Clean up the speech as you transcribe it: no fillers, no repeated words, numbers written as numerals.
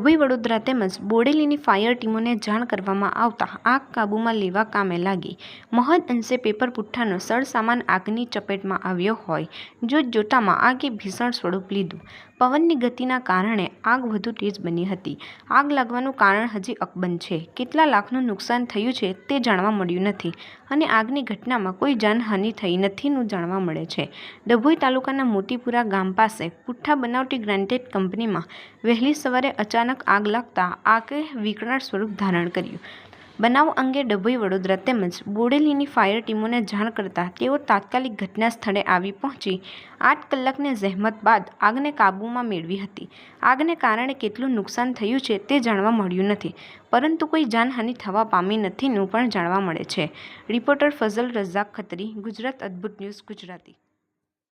ડભોઈ વડોદરા તેમજ બોડેલીની ફાયર ટીમોને જાણ કરવામાં આવતા આગ કાબૂમાં લેવા કામે લાગી. મહદ અંશે પેપર પુઠ્ઠાનો સળસામાન આગની ચપેટમાં આવ્યો હોય જોતજોતામાં આગે ભીષણ સ્વરૂપ લીધું. પવનની ગતિના કારણે આગ વધુ તેજ બની હતી. આગ લાગવાનું કારણ હજી અકબંધ છે. કેટલા લાખનું નુકસાન થયું છે તે જાણવા મળ્યું નથી અને આગની ઘટનામાં કોઈ જાનહાનિ થઈ નથીનું જાણવા મળે છે. ડભોઈ તાલુકાના મોતીપુરા ગામ પાસે પુઠ્ઠા બનાવટી ગ્રાન્ટેડ કંપનીમાં વહેલી સવારે અચાનક આગ લાગતા આગે વિકરાળ સ્વરૂપ ધારણ કર્યું. બનાવ અંગે ડભોઈ વડોદરા તેમજ બોડેલીની ફાયર ટીમોને જાણ કરતા તેઓ તાત્કાલિક ઘટના સ્થળે આવી પહોંચી 8 કલાકની જહેમત બાદ આગને કાબૂમાં મેળવી હતી. આગને કારણે કેટલું નુકસાન થયું છે તે જાણવા મળ્યું નથી, પરંતુ કોઈ જાનહાનિ થવા પામી નથીનું પણ જાણવા મળે છે. રિપોર્ટર ફઝલ રઝાક ખત્રી, ગુજરાત અદ્ભુત ન્યૂઝ, ગુજરાતી.